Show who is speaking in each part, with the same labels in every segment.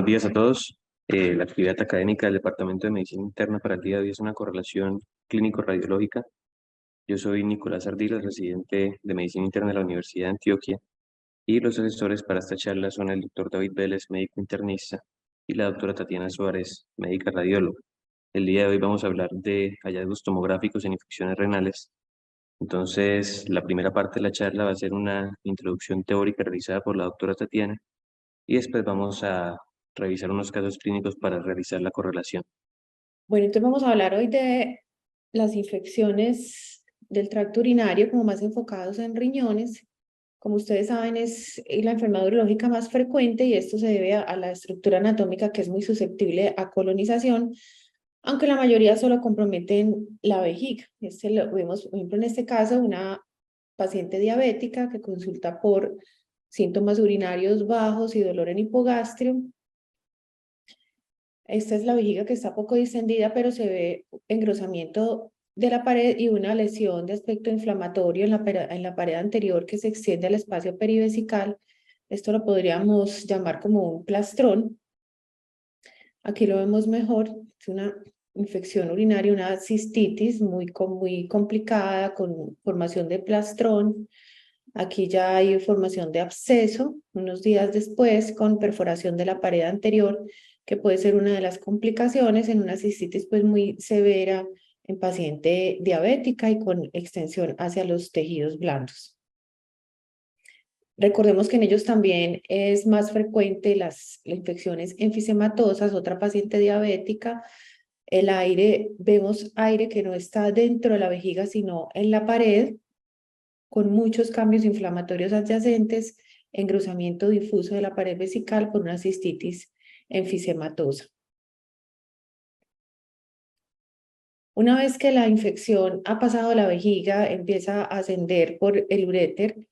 Speaker 1: Buenos días a todos. La actividad académica del Departamento de Medicina Interna para el día de hoy es una correlación clínico-radiológica. Yo soy Nicolás Ardiles, residente de Medicina Interna de la Universidad de Antioquia, y los asesores para esta charla son el doctor David Vélez, médico internista, y la doctora Tatiana Suárez, médica radióloga. El día de hoy vamos a hablar de hallazgos tomográficos en infecciones renales. Entonces, la primera parte de la charla va a ser una introducción teórica realizada por la doctora Tatiana, y después vamos a revisar unos casos clínicos para realizar la correlación.
Speaker 2: Bueno, entonces vamos a hablar hoy de las infecciones del tracto urinario, como más enfocados en riñones. Como ustedes saben, es la enfermedad urológica más frecuente y esto se debe a la estructura anatómica que es muy susceptible a colonización, aunque la mayoría solo comprometen la vejiga. Lo vemos, por ejemplo, en este caso, una paciente diabética que consulta por síntomas urinarios bajos y dolor en hipogastrio. Esta es la vejiga que está poco distendida, pero se ve engrosamiento de la pared y una lesión de aspecto inflamatorio en la pared anterior que se extiende al espacio perivesical. Esto lo podríamos llamar como un plastrón. Aquí lo vemos mejor. Es una infección urinaria, una cistitis muy complicada con formación de plastrón. Aquí ya hay formación de absceso unos días después con perforación de la pared anterior, que puede ser una de las complicaciones en una cistitis pues muy severa en paciente diabética y con extensión hacia los tejidos blandos. Recordemos que en ellos también es más frecuente las infecciones enfisematosas, otra paciente diabética. El aire, vemos aire que no está dentro de la vejiga, sino en la pared, con muchos cambios inflamatorios adyacentes, engrosamiento difuso de la pared vesical por una cistitis enfisematosa. Una vez que la infección ha pasado a la vejiga, empieza a ascender por el uréter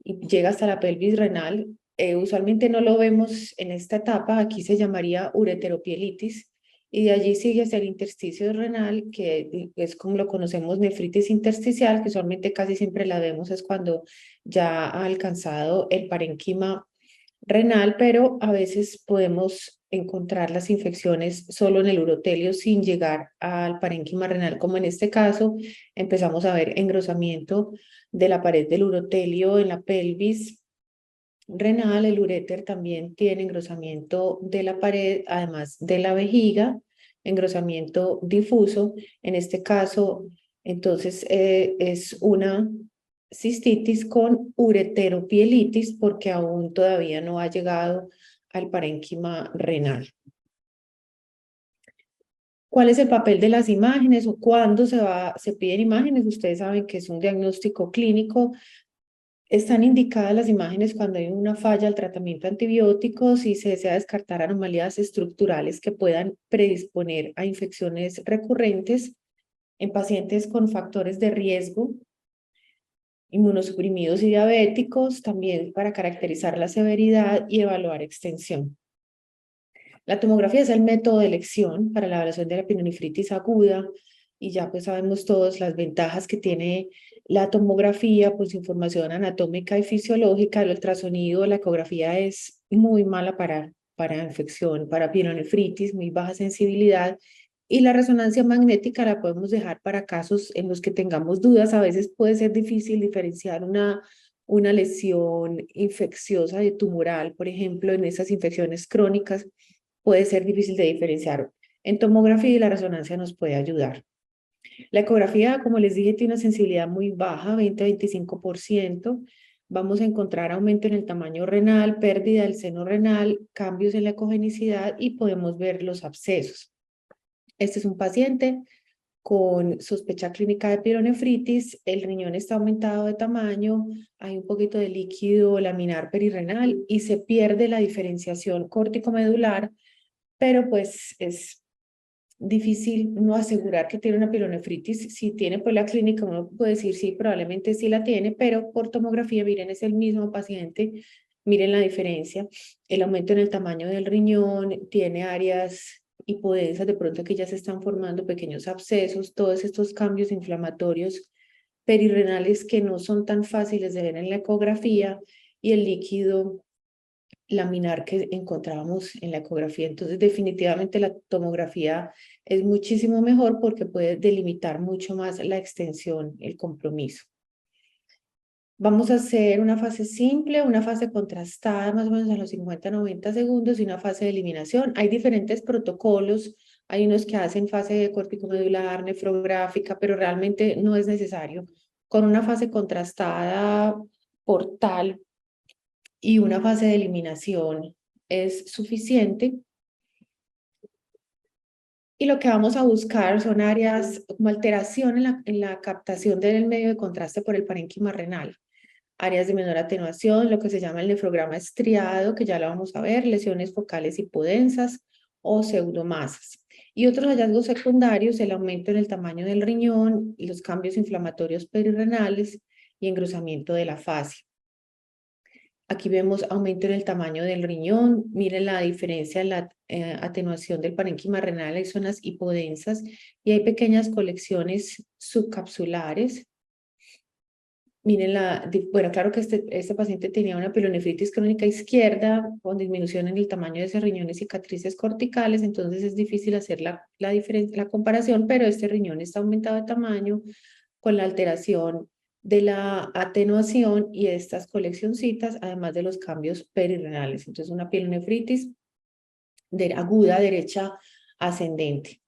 Speaker 2: y llega hasta la pelvis renal. Usualmente no lo vemos en esta etapa, aquí se llamaría ureteropielitis, y de allí sigue hacia el intersticio renal, que es como lo conocemos, nefritis intersticial, que usualmente casi siempre la vemos es cuando ya ha alcanzado el parénquima renal, pero a veces podemos encontrar las infecciones solo en el urotelio sin llegar al parénquima renal, como en este caso empezamos a ver engrosamiento de la pared del urotelio en la pelvis renal. El uréter también tiene engrosamiento de la pared, además de la vejiga, engrosamiento difuso. En este caso, entonces, es una cistitis con ureteropielitis porque aún todavía no ha llegado al parénquima renal. ¿Cuál es el papel de las imágenes o cuándo se piden imágenes? Ustedes saben que es un diagnóstico clínico. Están indicadas las imágenes cuando hay una falla al tratamiento antibiótico, si se desea descartar anomalías estructurales que puedan predisponer a infecciones recurrentes en pacientes con factores de riesgo, inmunosuprimidos y diabéticos, también para caracterizar la severidad y evaluar extensión. La tomografía es el método de elección para la evaluación de la pielonefritis aguda y ya pues sabemos todos las ventajas que tiene la tomografía, pues información anatómica y fisiológica. El ultrasonido, la ecografía es muy mala para infección, para pielonefritis, muy baja sensibilidad, y la resonancia magnética la podemos dejar para casos en los que tengamos dudas. A veces puede ser difícil diferenciar una lesión infecciosa de tumoral, por ejemplo, en esas infecciones crónicas puede ser difícil de diferenciar. En tomografía y la resonancia nos puede ayudar. La ecografía, como les dije, tiene una sensibilidad muy baja, 20-25%. Vamos a encontrar aumento en el tamaño renal, pérdida del seno renal, cambios en la ecogenicidad y podemos ver los abscesos. Este es un paciente con sospecha clínica de pielonefritis, el riñón está aumentado de tamaño, hay un poquito de líquido laminar perirrenal y se pierde la diferenciación córtico-medular, pero pues es difícil no asegurar que tiene una pielonefritis. Si tiene pues la clínica, uno puede decir sí, probablemente sí la tiene, pero por tomografía, miren, es el mismo paciente, miren la diferencia, el aumento en el tamaño del riñón, tiene áreas hipodensas, de pronto que ya se están formando pequeños abscesos, todos estos cambios inflamatorios perirrenales que no son tan fáciles de ver en la ecografía, y el líquido laminar que encontrábamos en la ecografía. Entonces, definitivamente la tomografía es muchísimo mejor porque puede delimitar mucho más la extensión, el compromiso. Vamos a hacer una fase simple, una fase contrastada, más o menos a los 50-90 segundos, y una fase de eliminación. Hay diferentes protocolos, hay unos que hacen fase corticomedular, nefrográfica, pero realmente no es necesario. Con una fase contrastada portal y una fase de eliminación es suficiente. Y lo que vamos a buscar son áreas como alteración en la captación del medio de contraste por el parénquima renal, áreas de menor atenuación, lo que se llama el nefrograma estriado, que ya lo vamos a ver, lesiones focales hipodensas o pseudomasas. Y otros hallazgos secundarios, el aumento en el tamaño del riñón, los cambios inflamatorios perirrenales y engrosamiento de la fascia. Aquí vemos aumento en el tamaño del riñón. Miren la diferencia en la atenuación del parénquima renal. Hay zonas hipodensas y hay pequeñas colecciones subcapsulares. Miren bueno, claro que este paciente tenía una pielonefritis crónica izquierda con disminución en el tamaño de ese riñón y cicatrices corticales, entonces es difícil hacer la comparación, pero este riñón está aumentado de tamaño con la alteración de la atenuación y estas coleccioncitas, además de los cambios perirrenales. Entonces, una pielonefritis aguda derecha ascendente.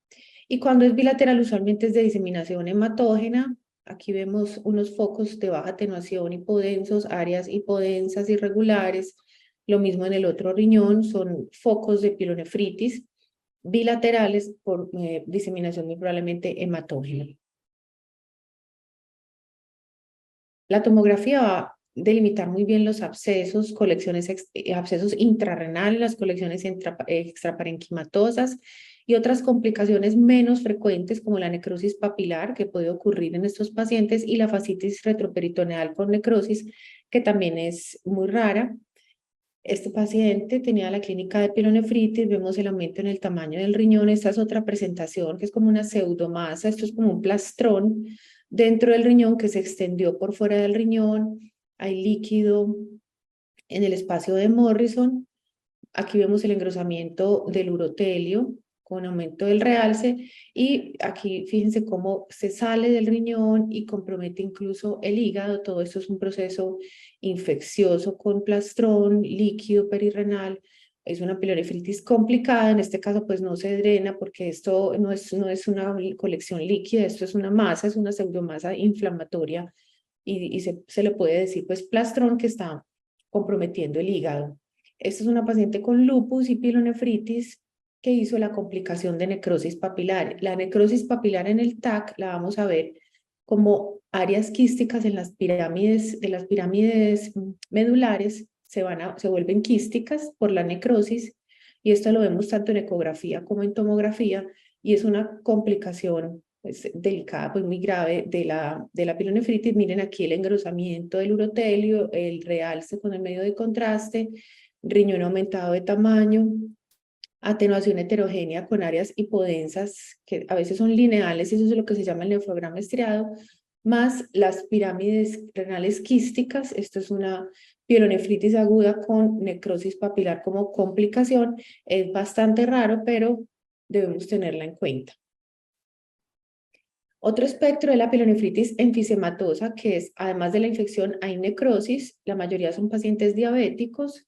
Speaker 2: Y cuando es bilateral, usualmente es de diseminación hematógena. Aquí vemos unos focos de baja atenuación hipodensos, áreas hipodensas irregulares. Lo mismo en el otro riñón, son focos de pielonefritis bilaterales por diseminación muy probablemente hematógena. La tomografía va a delimitar muy bien los abscesos, abscesos intrarrenales, las colecciones extraparenquimatosas y otras complicaciones menos frecuentes como la necrosis papilar que puede ocurrir en estos pacientes y la fascitis retroperitoneal con necrosis que también es muy rara. Este paciente tenía la clínica de pielonefritis, vemos el aumento en el tamaño del riñón. Esta es otra presentación que es como una pseudomasa, esto es como un plastrón dentro del riñón que se extendió por fuera del riñón. Hay líquido en el espacio de Morrison. Aquí vemos el engrosamiento del urotelio con aumento del realce y aquí fíjense cómo se sale del riñón y compromete incluso el hígado. Todo esto es un proceso infeccioso con plastrón, líquido perirrenal. Es una pielonefritis complicada, en este caso pues no se drena porque esto no es una colección líquida, esto es una masa, es una pseudomasa inflamatoria y se le puede decir pues plastrón que está comprometiendo el hígado. Esta es una paciente con lupus y pielonefritis que hizo la complicación de necrosis papilar. La necrosis papilar en el TAC la vamos a ver como áreas quísticas en las pirámides, medulares se vuelven quísticas por la necrosis y esto lo vemos tanto en ecografía como en tomografía y es una complicación pues, delicada, pues muy grave de la pielonefritis. Miren aquí el engrosamiento del urotelio, el realce con el medio de contraste, riñón aumentado de tamaño, atenuación heterogénea con áreas hipodensas que a veces son lineales, y eso es lo que se llama el nefrograma estriado, más las pirámides renales quísticas. Esto es una pielonefritis aguda con necrosis papilar como complicación. Es bastante raro, pero debemos tenerla en cuenta. Otro espectro de la pielonefritis enfisematosa, que es, además de la infección, hay necrosis. La mayoría son pacientes diabéticos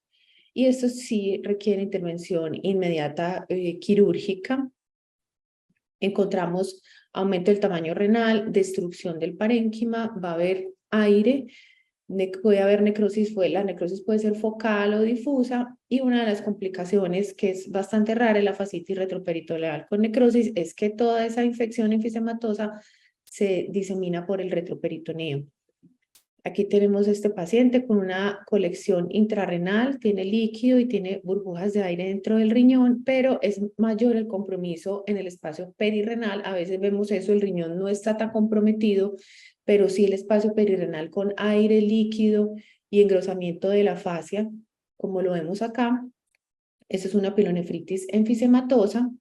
Speaker 2: y estos sí requieren intervención inmediata quirúrgica. Encontramos aumento del tamaño renal, destrucción del parénquima, va a haber aire, puede haber necrosis, la necrosis puede ser focal o difusa, y una de las complicaciones que es bastante rara en la fascitis retroperitoneal con necrosis es que toda esa infección enfisematosa se disemina por el retroperitoneo. Aquí tenemos este paciente con una colección intrarrenal, tiene líquido y tiene burbujas de aire dentro del riñón, pero es mayor el compromiso en el espacio perirrenal. A veces vemos eso, el riñón no está tan comprometido, pero sí el espacio perirrenal con aire, líquido y engrosamiento de la fascia, como lo vemos acá. Esta es una pielonefritis enfisematosa.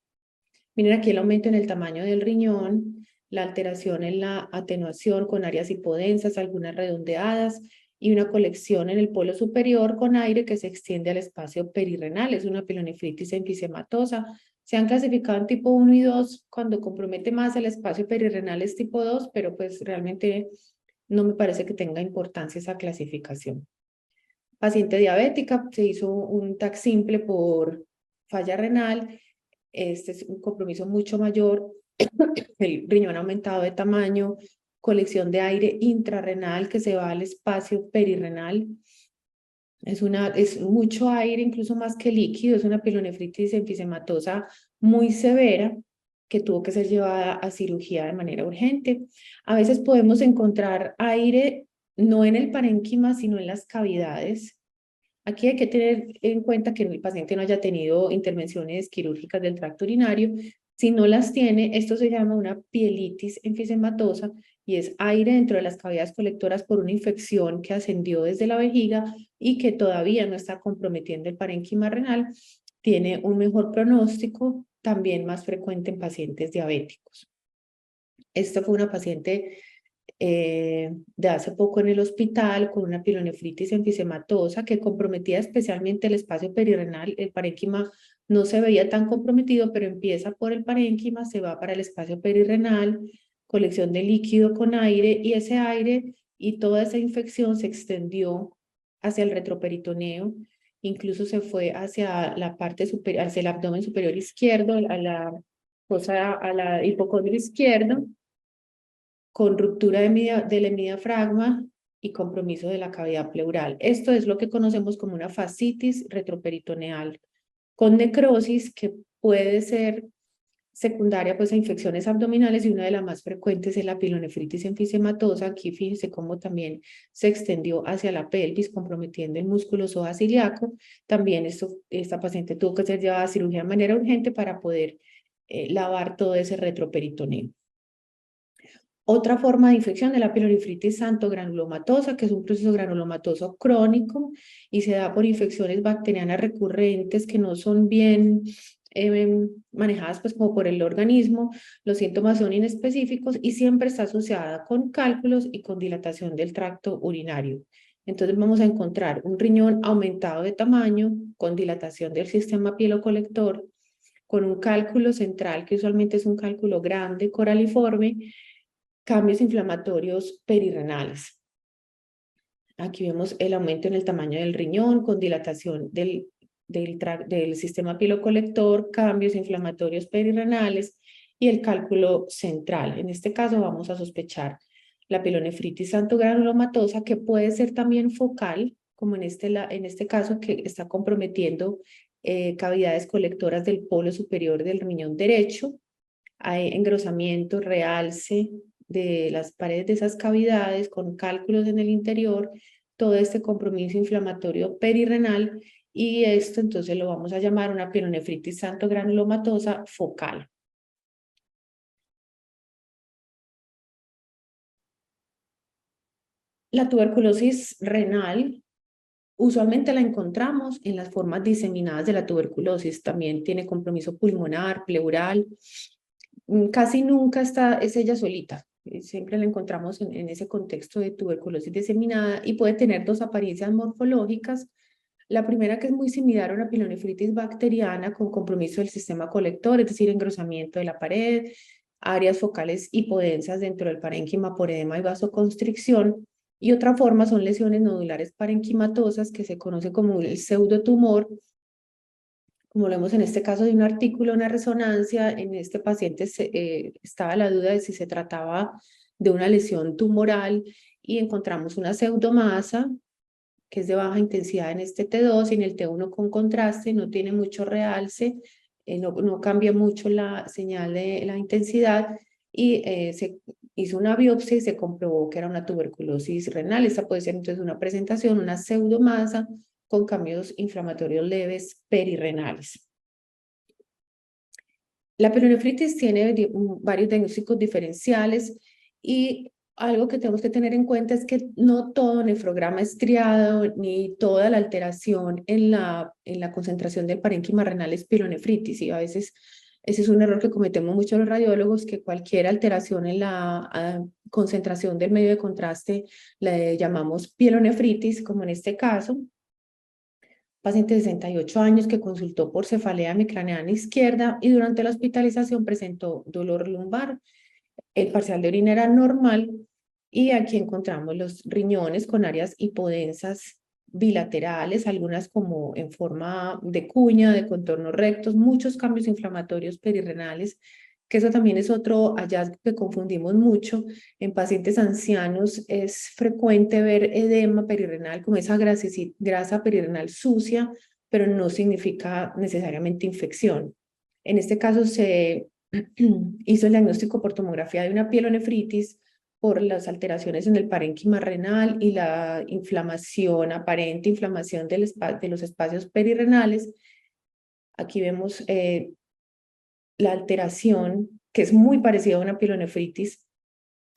Speaker 2: Miren aquí el aumento en el tamaño del riñón, la alteración en la atenuación con áreas hipodensas, algunas redondeadas, y una colección en el polo superior con aire que se extiende al espacio perirrenal. Es una pielonefritis enfisematosa. Se han clasificado en tipo 1 y 2. Cuando compromete más el espacio perirrenal es tipo 2, pero pues realmente no me parece que tenga importancia esa clasificación. Paciente diabética, se hizo un TAC simple por falla renal. Este es un compromiso mucho mayor. El riñón aumentado de tamaño, colección de aire intrarrenal que se va al espacio perirrenal. Es mucho aire, incluso más que líquido. Es una pielonefritis enfisematosa muy severa que tuvo que ser llevada a cirugía de manera urgente. A veces podemos encontrar aire no en el parénquima, sino en las cavidades. Aquí hay que tener en cuenta que el paciente no haya tenido intervenciones quirúrgicas del tracto urinario. Si no las tiene, esto se llama una pielitis enfisematosa y es aire dentro de las cavidades colectoras por una infección que ascendió desde la vejiga y que todavía no está comprometiendo el parénquima renal. Tiene un mejor pronóstico, también más frecuente en pacientes diabéticos. Esta fue una paciente de hace poco en el hospital con una pielonefritis enfisematosa que comprometía especialmente el espacio perirrenal. El parénquima no se veía tan comprometido, pero empieza por el parénquima, se va para el espacio perirrenal, colección de líquido con aire, y ese aire y toda esa infección se extendió hacia el retroperitoneo, incluso se fue hacia la parte superior, hacia el abdomen superior izquierdo, a la hipocondrio izquierdo, con ruptura del hemidiafragma y compromiso de la cavidad pleural. Esto es lo que conocemos como una fascitis retroperitoneal con necrosis, que puede ser secundaria pues a infecciones abdominales, y una de las más frecuentes es la pielonefritis enfisematosa. Aquí fíjense cómo también se extendió hacia la pelvis, comprometiendo el músculo psoas-ilíaco. También esta paciente tuvo que ser llevada a cirugía de manera urgente para poder lavar todo ese retroperitoneo. Otra forma de infección es la pielonefritis xantogranulomatosa, que es un proceso granulomatoso crónico y se da por infecciones bacterianas recurrentes que no son bien manejadas pues como por el organismo. Los síntomas son inespecíficos y siempre está asociada con cálculos y con dilatación del tracto urinario. Entonces vamos a encontrar un riñón aumentado de tamaño, con dilatación del sistema pielocolector, con un cálculo central que usualmente es un cálculo grande, coraliforme, cambios inflamatorios perirrenales. Aquí vemos el aumento en el tamaño del riñón con dilatación del sistema pilocolector, cambios inflamatorios perirrenales y el cálculo central. En este caso vamos a sospechar la pielonefritis xantogranulomatosa, que puede ser también focal, como en este caso, que está comprometiendo cavidades colectoras del polo superior del riñón derecho. Hay engrosamiento, realce de las paredes de esas cavidades con cálculos en el interior, todo este compromiso inflamatorio perirrenal, y esto entonces lo vamos a llamar una pielonefritis xantogranulomatosa focal. La tuberculosis renal usualmente la encontramos en las formas diseminadas de la tuberculosis. También tiene compromiso pulmonar, pleural. Casi nunca es ella solita. Siempre la encontramos en ese contexto de tuberculosis diseminada, y puede tener dos apariencias morfológicas. La primera, que es muy similar a una pielonefritis bacteriana con compromiso del sistema colector, es decir, engrosamiento de la pared, áreas focales hipodensas dentro del parénquima por edema y vasoconstricción. Y otra forma son lesiones nodulares parenquimatosas, que se conoce como el pseudotumor, como lo vemos en este caso de un artículo, una resonancia. En este paciente estaba la duda de si se trataba de una lesión tumoral, y encontramos una pseudomasa que es de baja intensidad en este T2 y en el T1 con contraste, no tiene mucho realce, no cambia mucho la señal de la intensidad, y se hizo una biopsia y se comprobó que era una tuberculosis renal. Esta puede ser entonces una presentación, una pseudomasa con cambios inflamatorios leves perirrenales. La pielonefritis tiene varios diagnósticos diferenciales, y algo que tenemos que tener en cuenta es que no todo nefrograma estriado ni toda la alteración en la concentración del parénquima renal es pielonefritis, y a veces Ese es un error que cometemos muchos los radiólogos, que cualquier alteración en la concentración del medio de contraste le llamamos pielonefritis, como en este caso. Paciente de 68 años que consultó por cefalea hemicraneana izquierda y durante la hospitalización presentó dolor lumbar. El parcial de orina era normal y aquí encontramos los riñones con áreas hipodensas bilaterales, algunas como en forma de cuña, de contornos rectos, muchos cambios inflamatorios perirrenales, que eso también es otro hallazgo que confundimos mucho. En pacientes ancianos es frecuente ver edema perirrenal, como esa grasa perirrenal sucia, pero no significa necesariamente infección. En este caso se hizo el diagnóstico por tomografía de una pielonefritis por las alteraciones en el parénquima renal y la inflamación, aparente inflamación de los espacios perirrenales. Aquí vemos la alteración, que es muy parecida a una pielonefritis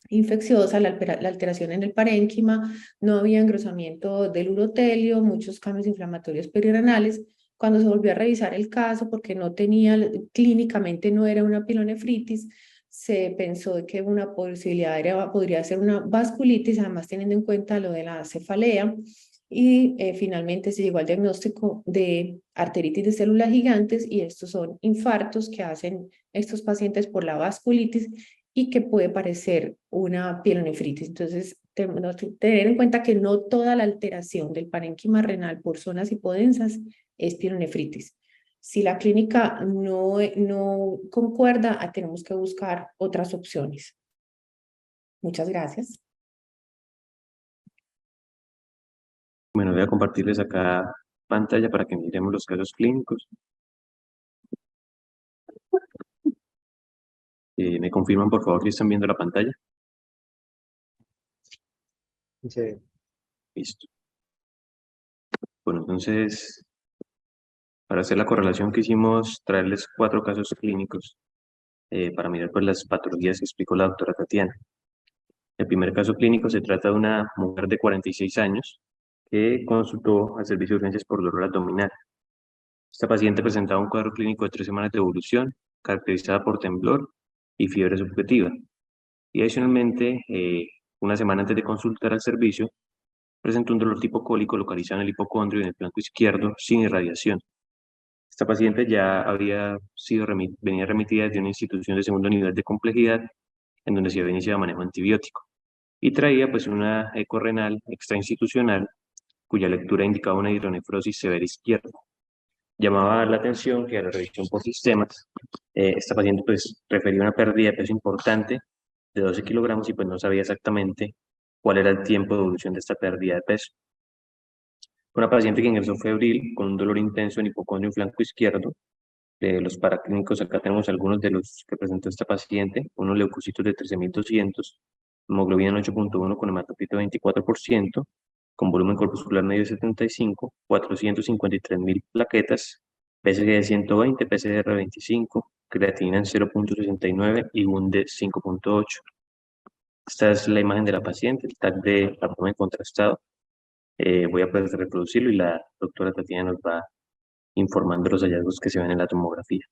Speaker 2: infecciosa, la alteración en el parénquima, no había engrosamiento del urotelio, muchos cambios inflamatorios perirrenales. Cuando se volvió a revisar el caso, porque no tenía, clínicamente no era una pielonefritis, se pensó que una posibilidad podría ser una vasculitis, además teniendo en cuenta lo de la cefalea, y finalmente se llegó al diagnóstico de arteritis de células gigantes, y estos son infartos que hacen estos pacientes por la vasculitis y que puede parecer una pielonefritis. Entonces, tener en cuenta que no toda la alteración del parénquima renal por zonas hipodensas es pielonefritis. Si la clínica no concuerda, tenemos que buscar otras opciones. Muchas gracias.
Speaker 1: Bueno, voy a compartirles acá pantalla para que miremos los casos clínicos. ¿Me confirman, por favor, que están viendo la pantalla?
Speaker 3: Sí.
Speaker 1: Listo. Bueno, entonces, para hacer la correlación quisimos traerles 4 casos clínicos para mirar pues, las patologías que explicó la doctora Tatiana. El primer caso clínico se trata de una mujer de 46 años que consultó al servicio de urgencias por dolor abdominal. Esta paciente presentaba un cuadro clínico de 3 semanas de evolución, caracterizada por temblor y fiebre subjetiva. Y adicionalmente, una semana antes de consultar al servicio, presentó un dolor tipo cólico localizado en el hipocondrio y en el flanco izquierdo sin irradiación. Esta paciente ya venía remitida de una institución de segundo nivel de complejidad en donde se había iniciado manejo antibiótico y traía pues una eco renal extrainstitucional cuya lectura indicaba una hidronefrosis severa izquierda. Llamaba la atención que a la revisión por sistemas, esta paciente pues refería una pérdida de peso importante de 12 kilogramos y pues no sabía exactamente cuál era el tiempo de evolución de esta pérdida de peso. Una paciente que ingresó febril con un dolor intenso en hipocondrio en flanco izquierdo. De los paraclínicos, acá tenemos algunos de los que presentó esta paciente, unos leucocitos de 13.200, hemoglobina 8.1 con hematocrit 24%, con volumen corpuscular medio de 75, 453.000 plaquetas, PSG de 120, PCR de 25, creatinina en 0.69 y un de 5.8. Esta es la imagen de la paciente, el tag de abdomen contrastado. Voy a poder reproducirlo y la doctora Tatiana nos va informando los hallazgos que se ven en la tomografía.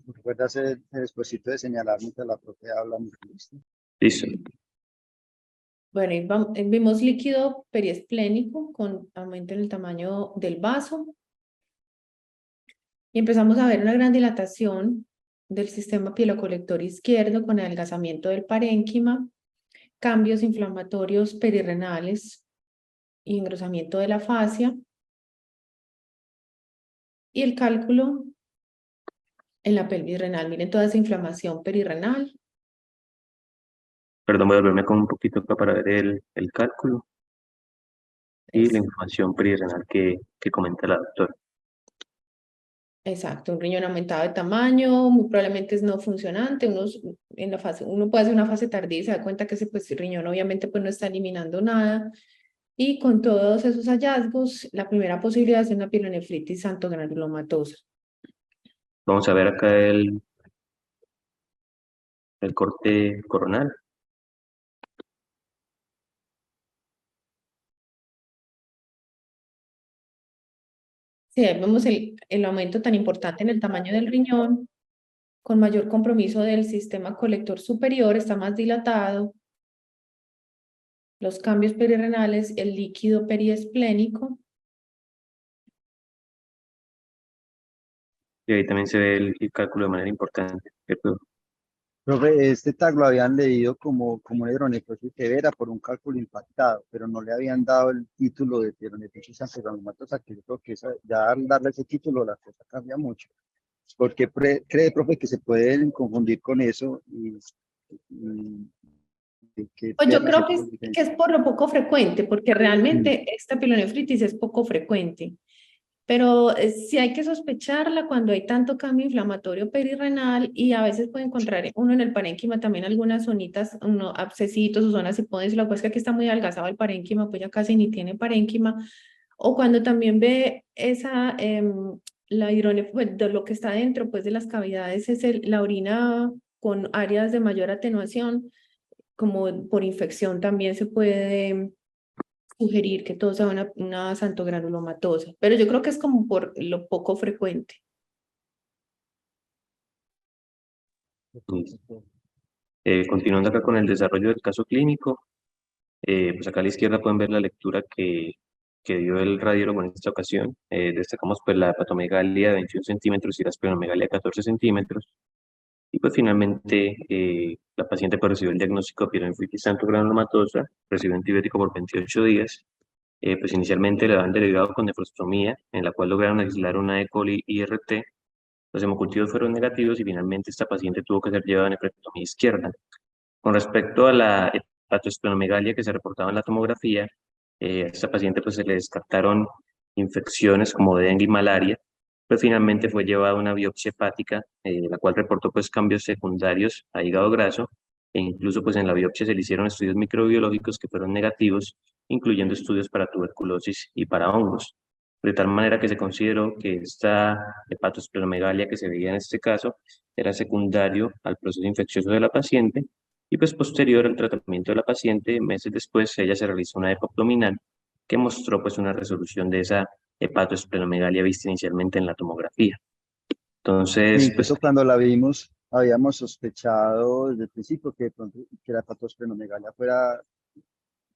Speaker 3: Recuerda hacer el esfuerzo de señalar mientras la profe habla. ¿Listo?
Speaker 1: Listo.
Speaker 2: Bueno, vimos líquido periesplénico con aumento en el tamaño del vaso y empezamos a ver una gran dilatación del sistema pilocolector izquierdo con adelgazamiento del parénquima, cambios inflamatorios perirrenales y engrosamiento de la fascia, y el cálculo en la pelvis renal. Miren toda esa inflamación perirrenal.
Speaker 1: Perdón, voy a volverme con un poquito acá para ver el cálculo y la información perirrenal que comenta la doctora.
Speaker 2: Exacto, un riñón aumentado de tamaño, muy probablemente es no funcionante. Uno puede hacer una fase tardía y se da cuenta que ese pues, riñón obviamente pues, no está eliminando nada. Y con todos esos hallazgos, la primera posibilidad es una pielonefritis santogranulomatosa.
Speaker 1: Vamos a ver acá el corte coronal.
Speaker 2: Sí, ahí vemos el aumento tan importante en el tamaño del riñón, con mayor compromiso del sistema colector superior, está más dilatado, los cambios perirenales, el líquido periesplénico.
Speaker 1: Y ahí también se ve el cálculo de manera importante, ¿cierto?
Speaker 3: Profe, este tag lo habían leído como una hidronefrosis severa por un cálculo impactado, pero no le habían dado el título de hidronefrosis antegranulomatosa, que yo creo que ya al darle ese título la cosa cambia mucho. Porque cree, profe, que se pueden confundir con eso y que
Speaker 2: Pues yo
Speaker 3: pierdan
Speaker 2: creo
Speaker 3: cierta
Speaker 2: que es
Speaker 3: diferencia.
Speaker 2: por lo poco frecuente, porque realmente esta pielonefritis es poco frecuente. Pero sí hay que sospecharla cuando hay tanto cambio inflamatorio perirrenal y a veces puede encontrar uno en el parénquima también algunas zonitas, abscesitos o zonas hipódesis, la pues que aquí está muy adelgazado el parénquima, pues ya casi ni tiene parénquima. O cuando también ve esa, la pues, de lo que está dentro pues, de las cavidades es la orina con áreas de mayor atenuación, como por infección también se puede sugerir que todo sea una santogranulomatosa, pero yo creo que es como por lo poco frecuente.
Speaker 1: Listo. Continuando acá con el desarrollo del caso clínico, pues acá a la izquierda pueden ver la lectura que dio el radiólogo en esta ocasión. Destacamos pues la hepatomegalia de 21 centímetros y la esplenomegalia de 14 centímetros. Y pues finalmente la paciente pues, recibió el diagnóstico de pielonefritis granulomatosa, recibió antibiótico por 28 días. Pues inicialmente le habían derivado con nefrostomía, en la cual lograron aislar una E. coli IRT. Los hemocultivos fueron negativos y finalmente esta paciente tuvo que ser llevada a nefrectomía izquierda. Con respecto a la hepatoesplenomegalia que se reportaba en la tomografía, a esta paciente pues se le descartaron infecciones como dengue y malaria, pero finalmente fue llevada a una biopsia hepática, la cual reportó pues cambios secundarios a hígado graso, e incluso pues en la biopsia se le hicieron estudios microbiológicos que fueron negativos, incluyendo estudios para tuberculosis y para hongos. De tal manera que se consideró que esta hepatoesplenomegalia que se veía en este caso era secundario al proceso infeccioso de la paciente y pues posterior al tratamiento de la paciente, meses después, ella se realizó una eco abdominal que mostró pues una resolución de esa hepatoesplenomegalia vista inicialmente en la tomografía.
Speaker 3: Sí,
Speaker 1: Entonces, pues
Speaker 3: incluso cuando la vimos, habíamos sospechado desde el principio que, de pronto, que la hepatosplenomegalia fuera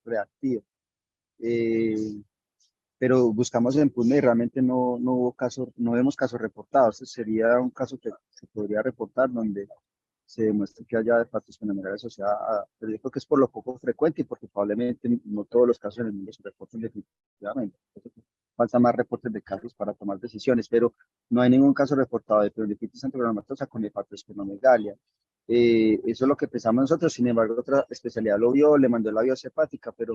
Speaker 3: reactiva. Eh, pero buscamos en PubMed y realmente no hubo casos, no vemos casos reportados. Ese sería un caso que se podría reportar donde se demuestre que haya hepatosplenomegalia asociada a, pero yo creo que es por lo poco frecuente y porque probablemente no todos los casos en el mundo se reportan definitivamente. Falta más reportes de casos para tomar decisiones, pero no hay ningún caso reportado de pielonefritis antegranulomatosa con hepatosplenomegalia. Eso es lo que pensamos nosotros, sin embargo, otra especialidad lo vio, le mandó la biopsia hepática, pero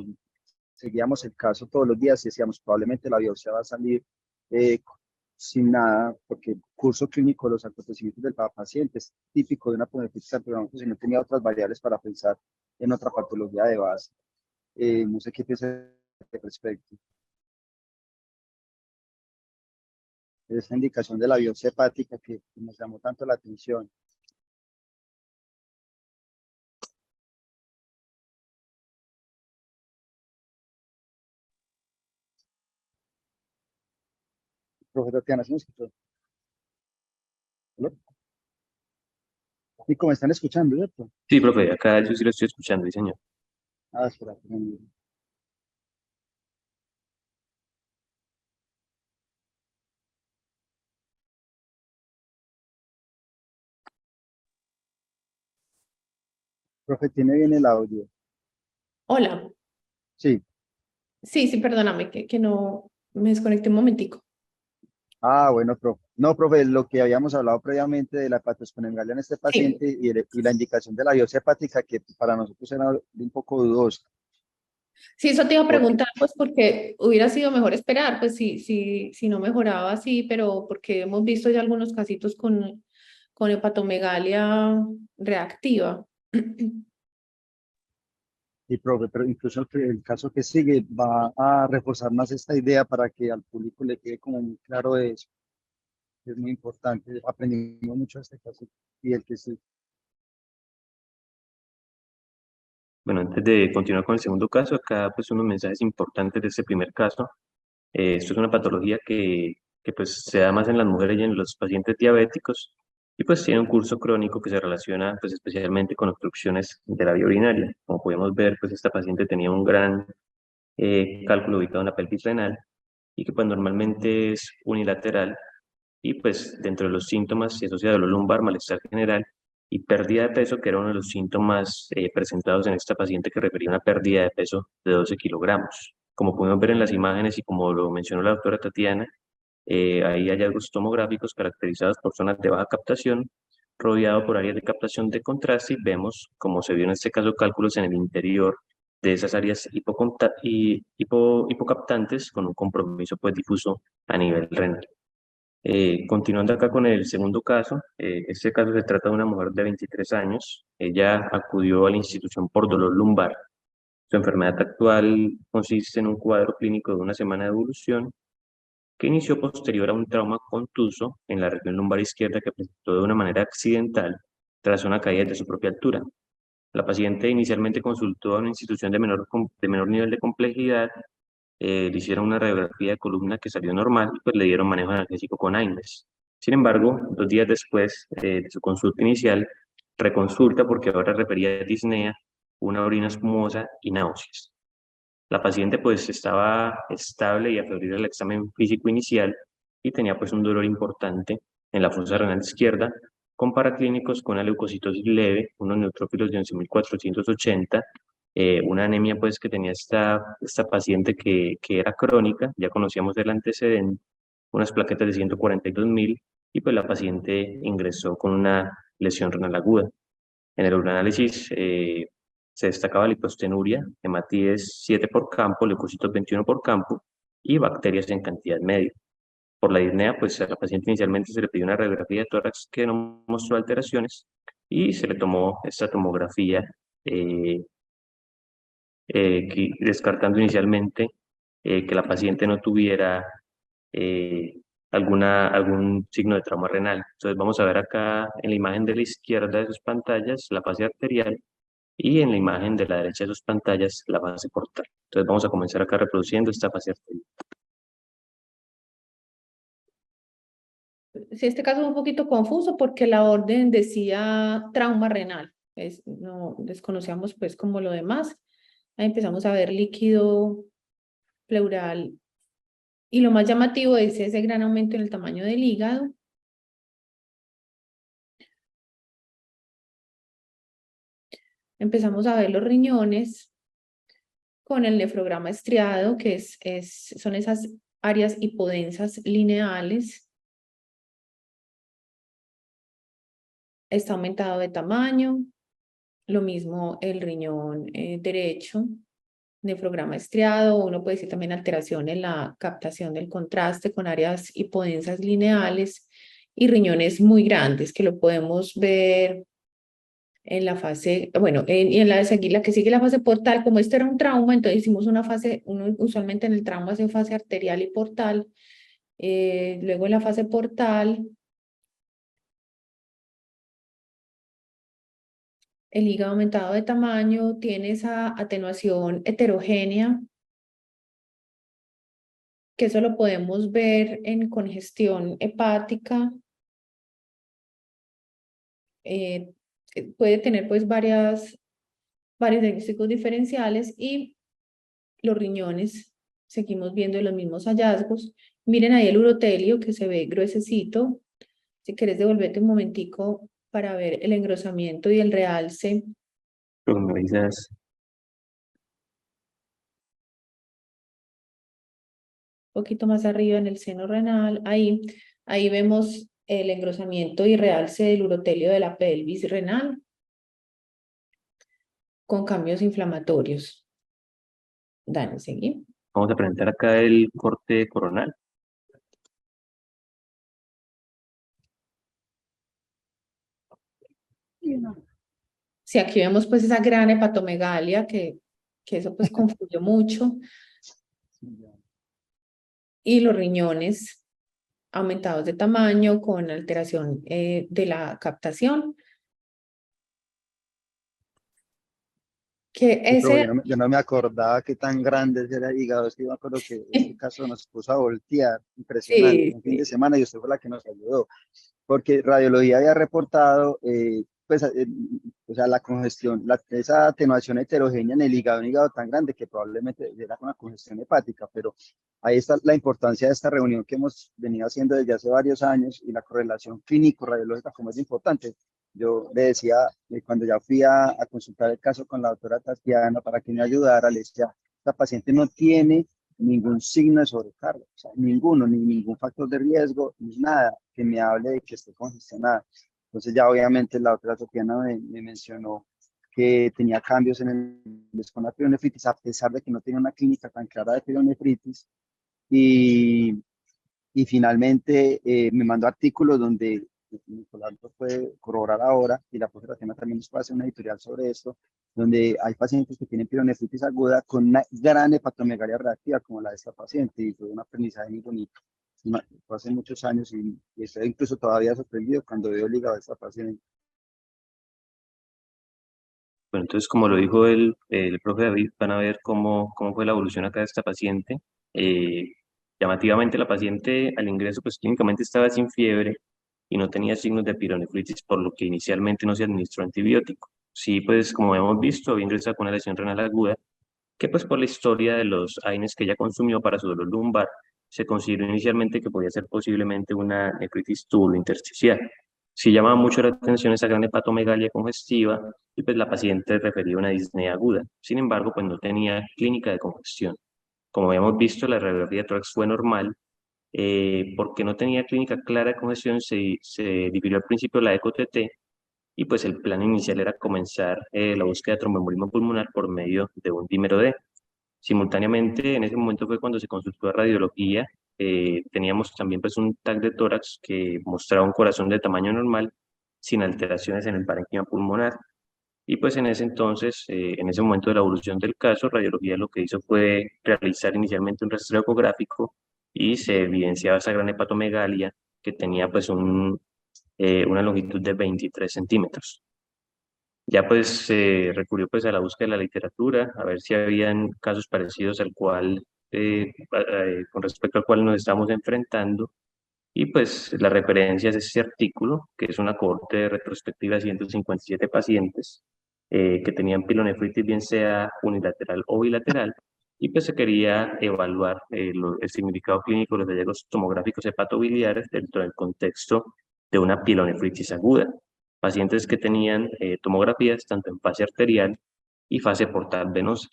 Speaker 3: seguíamos el caso todos los días y decíamos, probablemente la biopsia va a salir eh, sin nada, porque el curso clínico de los acontecimientos del paciente es típico de una pielonefritis antegranulomatosa y no tenía otras variables para pensar en otra patología de base. No sé qué piensa al respecto. Esa indicación de la biopsia hepática que nos llamó tanto la atención. Profesor Tiana, ¿sí me escuchó? ¿Aló? Y como están escuchando, ¿cierto?
Speaker 1: sí, profe, acá yo sí lo estoy escuchando, sí, señor.
Speaker 3: Ah, espera. Profe, ¿tiene bien el audio?
Speaker 2: Hola,
Speaker 3: Sí.
Speaker 2: sí, perdóname, que no me desconecté un momentico.
Speaker 3: Ah, bueno, profe. No, profe, lo que habíamos hablado previamente de la hepatosplenomegalia en este
Speaker 2: Sí,
Speaker 3: paciente y la indicación de la biopsia hepática, que para nosotros era un poco dudosa.
Speaker 2: sí, eso te iba a
Speaker 3: Porque,
Speaker 2: preguntar, pues porque hubiera sido mejor esperar, pues si no mejoraba así, pero porque hemos visto ya algunos casitos con hepatomegalia reactiva.
Speaker 3: y profe, pero incluso el caso que sigue va a reforzar más esta idea para que al público le quede como muy claro eso. Es muy importante. Aprendimos mucho de este caso y el que sí.
Speaker 1: Bueno, antes de continuar con el segundo caso, acá pues unos mensajes importantes de este primer caso. Esto es una patología que que pues se da más en las mujeres y en los pacientes diabéticos, y pues tiene un curso crónico que se relaciona pues especialmente con obstrucciones de la vía urinaria. Como podemos ver, pues esta paciente tenía un gran cálculo ubicado en la pelvis renal y que pues normalmente es unilateral, y pues dentro de los síntomas se asocia dolor lumbar, malestar general y pérdida de peso, que era uno de los síntomas presentados en esta paciente, que refería a una pérdida de peso de 12 kilogramos. Como podemos ver en las imágenes y como lo mencionó la doctora Tatiana, hay hallazgos tomográficos caracterizados por zonas de baja captación, rodeado por áreas de captación de contraste, y vemos, como se vio en este caso, cálculos en el interior de esas áreas hipocaptantes con un compromiso pues difuso a nivel renal. Continuando acá con el segundo caso, este caso se trata de una mujer de 23 años. Ella acudió a la institución por dolor lumbar. Su enfermedad actual consiste en un cuadro clínico de una semana de evolución que inició posterior a un trauma contuso en la región lumbar izquierda que presentó de una manera accidental tras una caída de su propia altura. La paciente inicialmente consultó a una institución de menor nivel de complejidad, le hicieron una radiografía de columna que salió normal y pues le dieron manejo analgésico con AINES. Sin embargo, 2 días después de su consulta inicial, reconsulta porque ahora refería a disnea, una orina espumosa y náuseas. La paciente pues estaba estable y afebrile el examen físico inicial y tenía pues un dolor importante en la fosa renal izquierda, con paraclínicos, con una leucocitosis leve, unos neutrófilos de 11.480, una anemia pues que tenía esta paciente que era crónica, ya conocíamos el antecedente, unas plaquetas de 142.000, y pues la paciente ingresó con una lesión renal aguda. En el uranálisis se destacaba lipostenuria, hematíes 7 por campo, leucocitos 21 por campo y bacterias en cantidad media. Por la disnea, pues a la paciente inicialmente se le pidió una radiografía de tórax que no mostró alteraciones, y se le tomó esta tomografía, eh, descartando inicialmente que la paciente no tuviera eh, algún signo de trauma renal. Entonces vamos a ver acá en la imagen de la izquierda de sus pantallas la fase arterial, y en la imagen de la derecha de sus pantallas la fase portal. Entonces vamos a comenzar acá reproduciendo esta fase arterial.
Speaker 2: Sí, este caso es un poquito confuso porque la orden decía trauma renal. No desconocíamos pues como lo demás. Ahí empezamos a ver líquido pleural y lo más llamativo es ese gran aumento en el tamaño del hígado. Empezamos a ver los riñones con el nefrograma estriado, que son esas áreas hipodensas lineales. Está aumentado de tamaño, lo mismo el riñón derecho, nefrograma estriado. Uno puede decir también alteración en la captación del contraste con áreas hipodensas lineales y riñones muy grandes, que lo podemos ver en la fase, bueno, y en la que sigue la fase portal. Como este era un trauma, entonces hicimos una fase, uno usualmente en el trauma hace fase arterial y portal. Luego en la fase portal, el hígado aumentado de tamaño tiene esa atenuación heterogénea, que eso lo podemos ver en congestión hepática. Puede tener pues varios diagnósticos diferenciales, y los riñones, seguimos viendo los mismos hallazgos. Miren ahí el urotelio que se ve gruesecito. Si quieres devolverte un momentico para ver el engrosamiento y el realce.
Speaker 1: Pero me avisas.
Speaker 2: Un poquito más arriba en el seno renal, ahí vemos el engrosamiento y realce del urotelio de la pelvis renal con cambios inflamatorios. Dale, seguí.
Speaker 1: Vamos a presentar acá el corte coronal.
Speaker 2: Sí, aquí vemos pues esa gran hepatomegalia que eso pues confundió mucho, y los riñones aumentados de tamaño con alteración de la captación. que
Speaker 3: Sí, profe,
Speaker 2: ese,
Speaker 3: yo no me acordaba qué tan grande era el hígado. Es que yo me acuerdo que ese caso nos puso a voltear, impresionante.
Speaker 2: sí,
Speaker 3: Un fin de
Speaker 2: sí,
Speaker 3: semana y usted fue la que nos ayudó, porque radiología había reportado, pues, o sea, la congestión, esa atenuación heterogénea en el hígado, un hígado tan grande que probablemente era una congestión hepática, pero ahí está la importancia de esta reunión que hemos venido haciendo desde hace varios años y la correlación clínico-radiológica como es importante. Yo le decía, cuando ya fui a consultar el caso con la doctora Tatiana para que me ayudara, le decía, esta paciente no tiene ningún signo de sobrecarga, o sea, ninguno, ni ningún factor de riesgo, ni nada que me hable de que esté congestionada. Entonces ya obviamente la doctora Tatiana me mencionó que tenía cambios en con la pielonefritis, a pesar de que no tiene una clínica tan clara de pielonefritis, y, y finalmente me mandó artículos donde Nicolás lo puede corroborar ahora, y la profesora Tatiana también nos puede hacer una editorial sobre esto, donde hay pacientes que tienen pielonefritis aguda con una gran hepatomegalia reactiva, como la de esta paciente, y fue un aprendizaje muy bonito. Fue hace muchos años y estoy incluso todavía sorprendido cuando veo el hígado de esta paciente.
Speaker 1: Bueno, entonces, como lo dijo el profe David, van a ver cómo fue la evolución acá de esta paciente. Eh, Llamativamente, la paciente al ingreso, pues clínicamente estaba sin fiebre y no tenía signos de pielonefritis, por lo que inicialmente no se administró antibiótico. Sí, pues como hemos visto, había ingresado con una lesión renal aguda, que pues por la historia de los AINES que ella consumió para su dolor lumbar, se consideró inicialmente que podía ser posiblemente una nefritis tubulointersticial. Sí llamaba mucho la atención esa gran hepatomegalia congestiva y pues la paciente refería a una disnea aguda. Sin embargo, pues no tenía clínica de congestión. Como habíamos visto, la radiografía de tórax fue normal. Porque no tenía clínica clara de congestión, se difirió al principio la ECO-TT y pues el plan inicial era comenzar la búsqueda de tromboembolismo pulmonar por medio de un dímero D. Simultáneamente, en ese momento fue cuando se consultó a radiología. Teníamos también pues un TAC de tórax que mostraba un corazón de tamaño normal, sin alteraciones en el parénquima pulmonar. Y pues en ese entonces, en ese momento de la evolución del caso, radiología lo que hizo fue realizar inicialmente un rastreo ecográfico y se evidenciaba esa gran hepatomegalia que tenía pues una longitud de 23 centímetros. Ya pues se recurrió pues a la búsqueda de la literatura, a ver si habían casos parecidos al cual, con respecto al cual nos estamos enfrentando. Y pues la referencia es ese artículo, que es una cohorte retrospectiva de 157 pacientes que tenían pilonefritis, bien sea unilateral o bilateral, y pues se quería evaluar el significado clínico de los hallazgos tomográficos hepatobiliares dentro del contexto de una pilonefritis aguda. Pacientes que tenían tomografías tanto en fase arterial y fase portal venosa.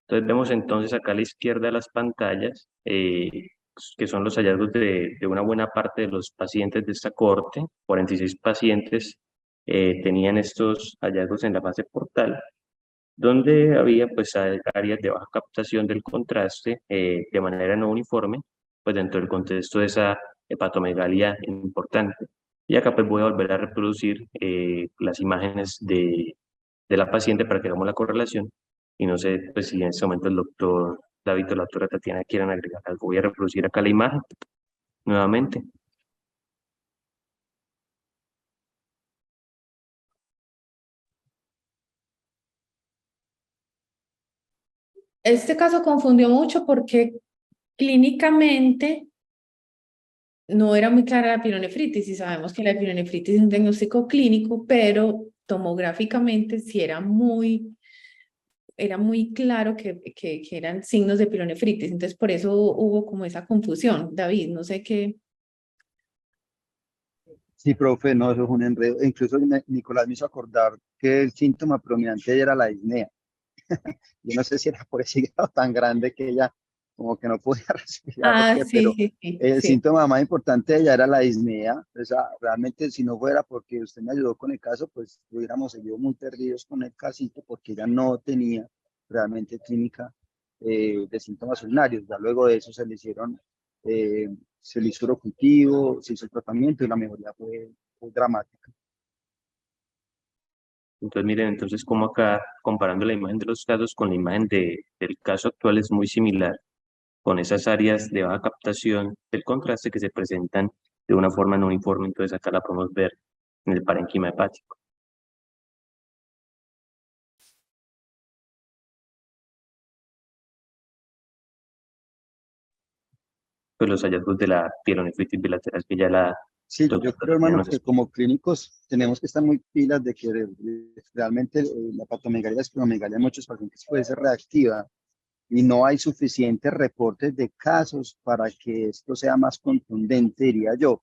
Speaker 1: Entonces vemos entonces acá a la izquierda de las pantallas, que son los hallazgos de una buena parte de los pacientes de esta cohorte. 46 pacientes tenían estos hallazgos en la fase portal, donde había pues áreas de baja captación del contraste de manera no uniforme, pues dentro del contexto de esa hepatomegalia importante. Y acá pues voy a volver a reproducir las imágenes de la paciente para que hagamos la correlación. Y no sé pues, si en este momento el doctor David o la doctora Tatiana quieran agregar algo. Voy a reproducir acá la imagen nuevamente.
Speaker 2: este caso confundió mucho porque clínicamente no era muy clara la pielonefritis y sabemos que la pielonefritis es un diagnóstico clínico, pero tomográficamente sí era muy claro que eran signos de pielonefritis, entonces por eso hubo como esa confusión. David, no sé qué.
Speaker 3: Sí, profe, no, eso es un enredo. E incluso Nicolás me hizo acordar que el síntoma predominante era la disnea. Yo no sé si era por ese hígado tan grande que ella como que no podía respirar o
Speaker 2: Ah,
Speaker 3: qué,
Speaker 2: sí,
Speaker 3: pero
Speaker 2: sí, sí,
Speaker 3: el
Speaker 2: sí.
Speaker 3: síntoma más importante de ella era la disnea. O sea, realmente si no fuera porque usted me ayudó con el caso, pues hubiéramos seguido muy perdidos con el casito porque ella no tenía realmente clínica de síntomas urinarios. Ya luego de eso se le hicieron, eh, se le hizo urocultivo, se hizo el tratamiento y la mejoría fue dramática.
Speaker 1: Entonces miren, entonces como acá comparando la imagen de los casos con la imagen del caso actual es muy similar, con esas áreas de baja captación del contraste que se presentan de una forma no uniforme. Entonces acá la podemos ver en el parénquima hepático. pues los hallazgos de la pielonefritis bilateral que ya la
Speaker 3: Sí, yo
Speaker 1: doctora
Speaker 3: creo,
Speaker 1: ya
Speaker 3: hermano,
Speaker 1: nos
Speaker 3: que
Speaker 1: explicó.
Speaker 3: como clínicos tenemos que estar muy pilas de que realmente la patomegalia, la esplenomegalia en muchos pacientes puede ser reactiva y no hay suficientes reportes de casos para que esto sea más contundente, diría yo.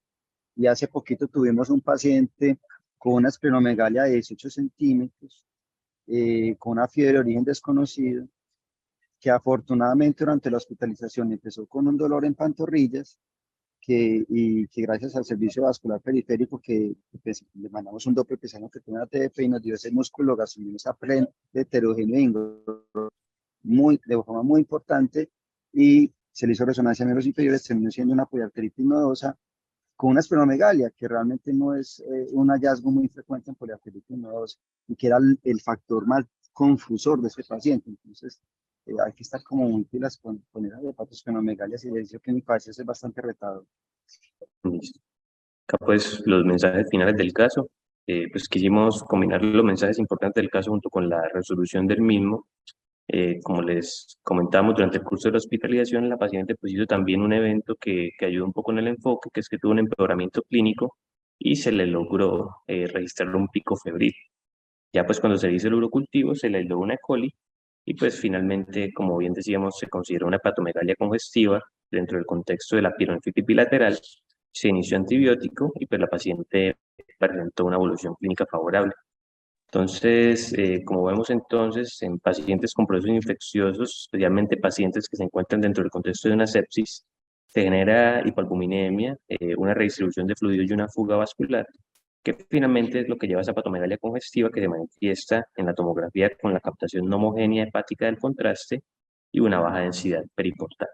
Speaker 3: Y hace poquito tuvimos un paciente con una esplenomegalia de 18 centímetros, con una fiebre de origen desconocido, que afortunadamente durante la hospitalización empezó con un dolor en pantorrillas, y que gracias al servicio vascular periférico que pues, le mandamos un doble pesano que tiene ATF y nos dio ese músculo gastrinosa pleno, heterogéneo de forma muy importante, y se le hizo resonancia en miembros inferiores, terminó siendo una poliarteritis nodosa con una esplenomegalia, que realmente no es un hallazgo muy frecuente en poliarteritis nodosa y que era el factor más confusor de este paciente. Entonces, hay que estar como muy pilas con esas hepatosplenomegalia, y el ejercicio clínico a veces es bastante retador.
Speaker 1: Listo. Acá pues los mensajes finales del caso, pues quisimos combinar los mensajes importantes del caso junto con la resolución del mismo. Como les comentamos durante el curso de la hospitalización, la paciente pues hizo también un evento que ayudó un poco en el enfoque, que es que tuvo un empeoramiento clínico y se le logró registrar un pico febril. Ya pues cuando se hizo el urocultivo se le aisló una E. coli y pues finalmente, como bien decíamos, se consideró una hepatomegalia congestiva dentro del contexto de la pielonefritis bilateral. Se inició antibiótico y pues la paciente presentó una evolución clínica favorable. Entonces, como vemos entonces, en pacientes con procesos infecciosos, especialmente pacientes que se encuentran dentro del contexto de una sepsis, se genera hipoalbuminemia, una redistribución de fluido y una fuga vascular, que finalmente es lo que lleva a esa patomegalia congestiva que se manifiesta en la tomografía con la captación no homogénea hepática del contraste y una baja densidad periportal.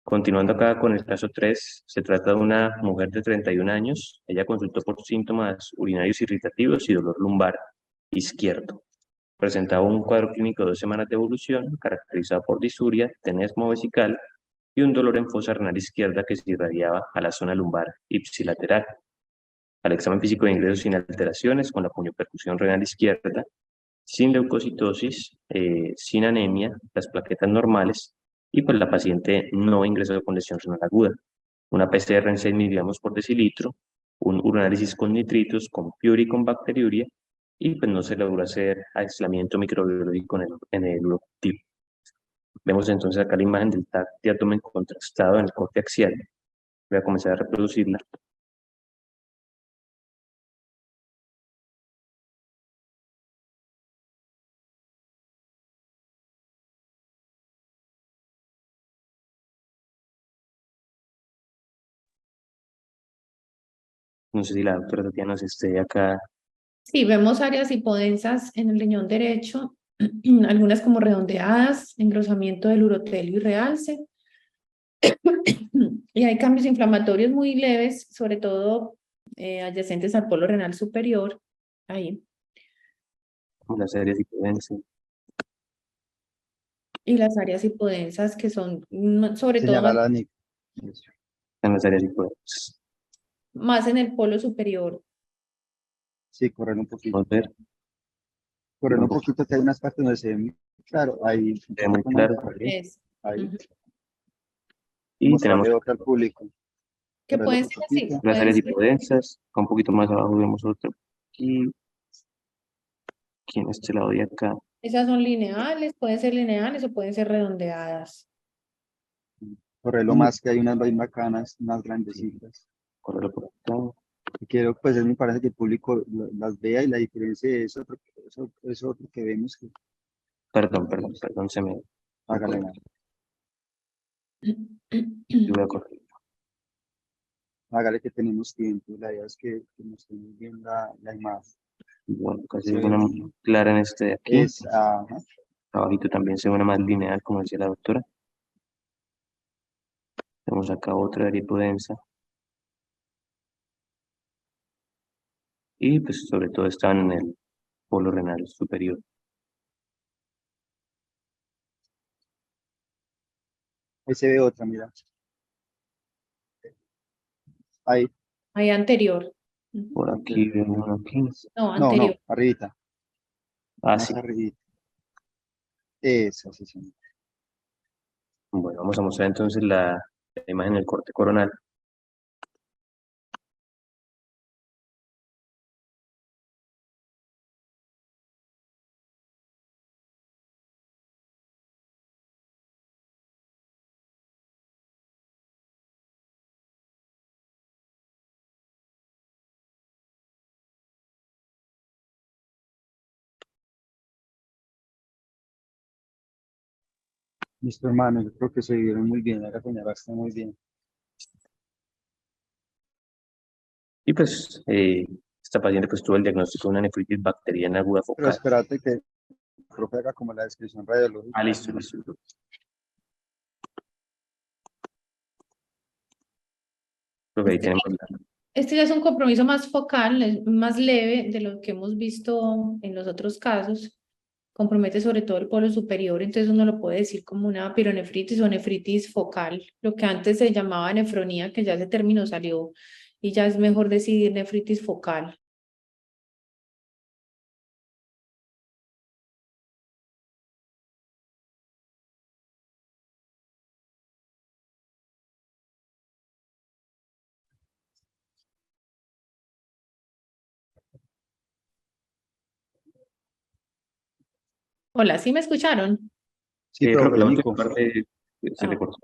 Speaker 1: Continuando acá con el caso 3, se trata de una mujer de 31 años. Ella consultó por síntomas urinarios irritativos y dolor lumbar izquierdo. Presentaba un cuadro clínico de 2 semanas de evolución, caracterizado por disuria, tenesmo vesical y un dolor en fosa renal izquierda que se irradiaba a la zona lumbar ipsilateral. Al examen físico de ingreso sin alteraciones, con la puniopercusión renal izquierda, sin leucocitosis, sin anemia, las plaquetas normales, y pues la paciente no ingresó con lesión renal aguda. Una PCR en 6 miligramos por decilitro, un uroanálisis con nitritos, con piuria y con bacteriuria, y pues no se logró hacer aislamiento microbiológico en el urocultivo. Vemos entonces acá la imagen del TAC de abdomen contrastado en el corte axial. Voy a comenzar a reproducirla. No sé si la doctora Tatiana nos esté acá.
Speaker 2: Sí, vemos áreas hipodensas en el riñón derecho, algunas como redondeadas, engrosamiento del urotelio y realce. Y hay cambios inflamatorios muy leves, sobre todo adyacentes al polo renal superior. Ahí.
Speaker 1: Las áreas hipodensas,
Speaker 2: Y las áreas hipodensas que son sobre todo
Speaker 3: Señalar a Nick.
Speaker 1: en las áreas hipodensas.
Speaker 2: más en el polo superior.
Speaker 3: Sí, correr un poquito.
Speaker 1: Vamos a ver,
Speaker 3: Correr un poquito, que hay unas partes donde se ve muy claro. Ahí, un
Speaker 1: se ve muy
Speaker 3: poquito más.
Speaker 1: claro.
Speaker 2: Es.
Speaker 3: Ahí.
Speaker 2: Ujú.
Speaker 1: Y tenemos
Speaker 3: Mostrarle otra al público.
Speaker 2: Que
Speaker 3: Correrlo
Speaker 2: pueden
Speaker 3: un
Speaker 2: ser así,
Speaker 3: poquito.
Speaker 1: las
Speaker 2: pueden
Speaker 1: áreas
Speaker 2: ser.
Speaker 1: hipodensas, un poquito más abajo vemos otro. Y aquí en este lado de acá,
Speaker 2: Esas son lineales, pueden ser lineales o pueden ser redondeadas.
Speaker 3: Correrlo más, que hay unas bacanas, más grandecitas.
Speaker 1: correrlo por acá.
Speaker 3: Y quiero, pues, me parece que el público las vea, y la diferencia es otro, es otro que vemos que
Speaker 1: Perdón, se me
Speaker 3: hágale
Speaker 1: corrió.
Speaker 3: nada.
Speaker 1: Yo voy a correr.
Speaker 3: Hágale que tenemos tiempo. La idea es que nos estemos bien la imagen.
Speaker 1: Bueno, casi
Speaker 3: Se
Speaker 1: es
Speaker 3: ve
Speaker 1: una más
Speaker 3: bien.
Speaker 1: clara en este de aquí.
Speaker 3: Ajá.
Speaker 1: Abajito también se ve una más lineal, como decía la doctora. Tenemos acá otra área hipodensa. Y pues sobre todo están en el polo renal superior.
Speaker 3: Ahí se ve otra, mira. Ahí,
Speaker 2: Ahí anterior. Ujú.
Speaker 1: Por aquí vemos uno aquí.
Speaker 2: No,
Speaker 3: no,
Speaker 2: anterior.
Speaker 3: arribita,
Speaker 1: Ah,
Speaker 3: más
Speaker 1: sí.
Speaker 3: arribita. Esa, sí, sí.
Speaker 1: Bueno, vamos a mostrar entonces la imagen del corte coronal.
Speaker 3: Listo, hermano, yo creo que se vieron muy bien, la señalaste muy bien.
Speaker 1: Y pues esta paciente pues tuvo el diagnóstico de una nefritis bacteriana aguda
Speaker 3: Pero
Speaker 1: focal.
Speaker 3: espérate que el profe haga como la descripción radiológica.
Speaker 1: Listo, listo. Creo que ahí
Speaker 2: Este,
Speaker 1: tenemos
Speaker 2: este ya es un compromiso más focal, es más leve de lo que hemos visto en los otros casos. Compromete sobre todo el polo superior, entonces uno lo puede decir como una pironefritis o nefritis focal, lo que antes se llamaba nefronía, que ya ese término salió y ya es mejor decir nefritis focal. Hola, ¿sí me escucharon?
Speaker 3: Sí,
Speaker 1: profe,
Speaker 3: profe,
Speaker 1: la última
Speaker 3: Nico.
Speaker 1: parte se le
Speaker 2: Ah,
Speaker 1: cortó.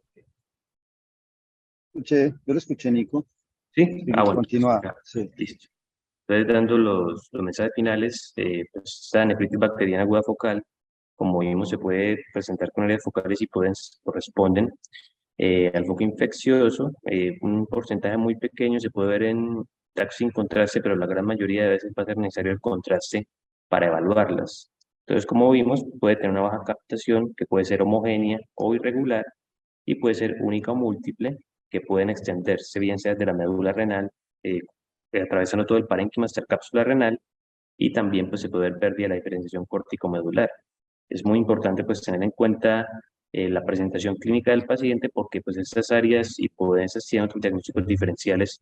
Speaker 3: Yo lo escuché, Nico.
Speaker 1: ¿Sí?
Speaker 3: Sí,
Speaker 1: Ah, bueno,
Speaker 3: continúa.
Speaker 1: ya,
Speaker 3: Sí.
Speaker 1: listo. Entonces, dando los mensajes finales, pues esta nefritis bacteriana aguda focal, como vimos, se puede presentar con áreas focales y corresponden al foco infeccioso. Un porcentaje muy pequeño se puede ver en tractos sin contraste, pero la gran mayoría de veces va a ser necesario el contraste para evaluarlas. Entonces, como vimos, puede tener una baja captación que puede ser homogénea o irregular y puede ser única o múltiple, que pueden extenderse bien sea desde la médula renal, eh, atravesando todo el parénquima hasta la cápsula renal, y también pues se puede ver pérdida de la diferenciación córtico-medular. Es muy importante pues tener en cuenta la presentación clínica del paciente porque pues estas áreas hipodensas tienen otros diagnósticos diferenciales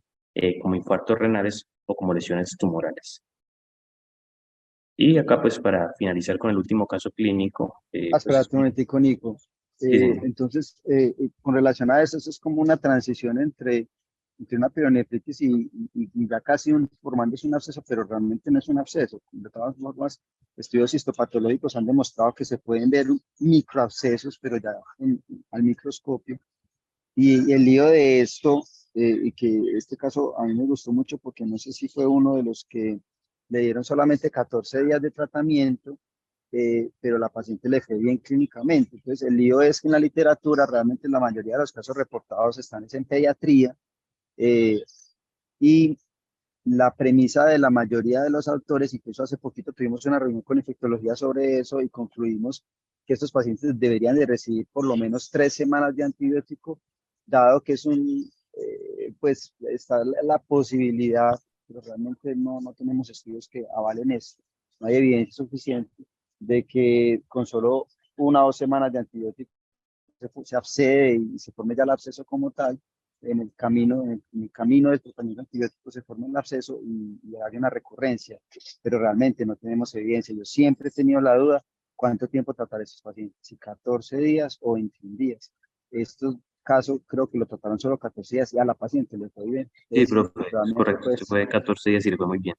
Speaker 1: como infartos renales o como lesiones tumorales. Y acá pues para finalizar con el último caso clínico, pues
Speaker 3: Espérate un momentico, Nico.
Speaker 1: sí, señor.
Speaker 3: Entonces, con relación a eso es como una transición entre una pironefritis y ya casi formándose un absceso, pero realmente no es un absceso. De todas formas, estudios histopatológicos han demostrado que se pueden ver microabscesos, pero ya al microscopio. Y el lío de esto, y que este caso a mí me gustó mucho porque no sé si fue uno de los que le dieron solamente 14 días de tratamiento, pero la paciente le fue bien clínicamente. Entonces, el lío es que en la literatura realmente la mayoría de los casos reportados están en pediatría, eh, y la premisa de la mayoría de los autores, incluso hace poquito tuvimos una reunión con infectología sobre eso y concluimos que estos pacientes deberían de recibir por lo menos 3 semanas de antibiótico, dado que es pues está la posibilidad, pero realmente no tenemos estudios que avalen esto. No hay evidencia suficiente de que con solo 1 o 2 semanas de antibiótico se abscede y se forme ya el absceso como tal. En el camino del tratamiento antibiótico se forma el absceso y hay una recurrencia, pero realmente no tenemos evidencia. Yo siempre he tenido la duda cuánto tiempo tratar a estos pacientes, si 14 días o 21 días. Estos casos creo que lo trataron solo 14 días y a la paciente le fue bien.
Speaker 1: Sí,
Speaker 3: Entonces,
Speaker 1: profe, es
Speaker 3: realmente
Speaker 1: correcto, se
Speaker 3: pues,
Speaker 1: fue 14 días y le fue muy bien.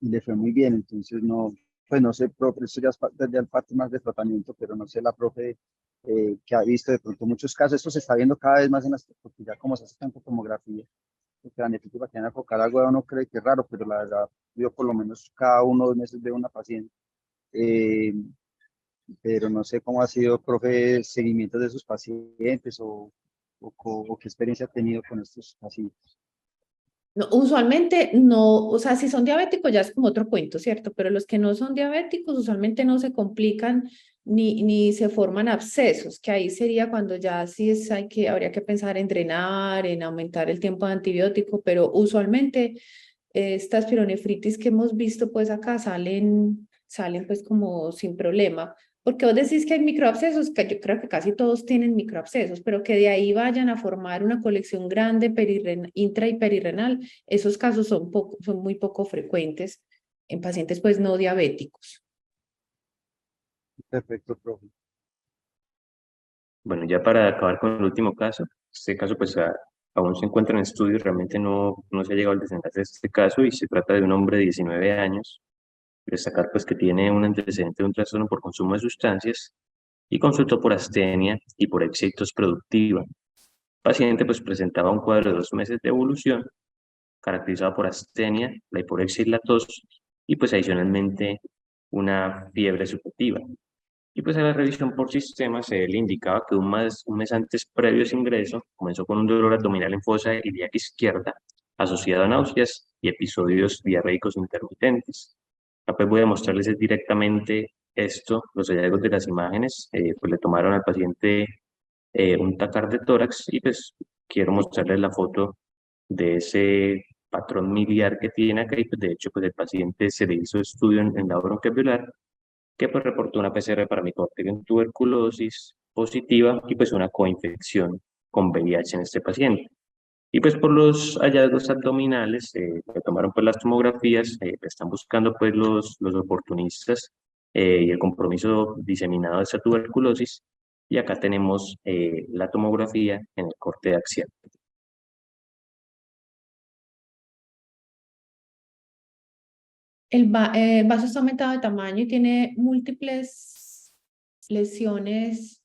Speaker 3: y le fue muy bien. Entonces, no, pues no sé, profe, eso ya es ya parte más de tratamiento, pero no sé la profe que ha visto de pronto muchos casos. Esto se está viendo cada vez más en las, porque ya como se hace tanta tomografía, porque la nefritis bacteriana focal algo uno cree que es raro, pero la verdad, yo por lo menos cada 1 o 2 meses veo una paciente. Eh, pero no sé cómo ha sido, profe, seguimiento de sus pacientes o qué experiencia ha tenido con estos pacientes.
Speaker 2: No, usualmente no, o sea, si son diabéticos ya es como otro cuento, ¿cierto? Pero los que no son diabéticos usualmente no se complican ni se forman abscesos, que ahí sería cuando ya sí habría que pensar en drenar, en aumentar el tiempo de antibiótico, pero usualmente estas pironefritis que hemos visto pues acá salen pues como sin problema. Porque vos decís que hay microabscesos, que yo creo que casi todos tienen microabscesos, pero que de ahí vayan a formar una colección grande intra y perirrenal, esos casos son muy poco frecuentes en pacientes pues no diabéticos.
Speaker 3: Perfecto, profe.
Speaker 1: Bueno, ya para acabar con el último caso, este caso pues aún se encuentra en estudio, realmente no se ha llegado al desenlace de este caso y se trata de un hombre de 19 años, destacar pues que tiene un antecedente de un trastorno por consumo de sustancias y consultó por astenia y por éxitos productiva. El paciente pues presentaba un cuadro de 2 meses de evolución caracterizado por astenia, la hiporexia y la tos y pues adicionalmente una fiebre subjetiva. Y pues en la revisión por sistema se le indicaba que un mes antes previo a ese ingreso comenzó con un dolor abdominal en fosa ilíaca izquierda asociado a náuseas y episodios diarreicos intermitentes. Acá pues voy a mostrarles directamente esto, los hallazgos de las imágenes, pues le tomaron al paciente un TACAR de tórax y pues quiero mostrarles la foto de ese patrón miliar que tiene acá y pues de hecho pues el paciente se le hizo estudio en la bronquialveolar que pues reportó una PCR para Mycobacterium tuberculosis positiva y pues una coinfección con VIH en este paciente. Y pues por los hallazgos abdominales, que tomaron pues las tomografías, están buscando pues los oportunistas y el compromiso diseminado de esa tuberculosis. Y acá tenemos la tomografía en el corte axial.
Speaker 2: El vaso está aumentado de tamaño y tiene múltiples lesiones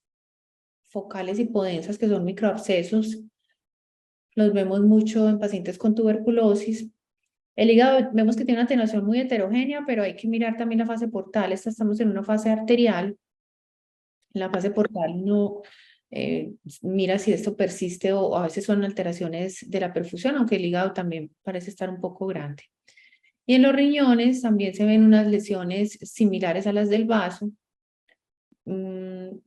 Speaker 2: focales hipodensas que son microabscesos. Los vemos mucho en pacientes con tuberculosis. El hígado vemos que tiene una atenuación muy heterogénea, pero hay que mirar también la fase portal. Estamos en una fase arterial. En la fase portal no mira si esto persiste o a veces son alteraciones de la perfusión, aunque el hígado también parece estar un poco grande. Y en los riñones también se ven unas lesiones similares a las del vaso, unas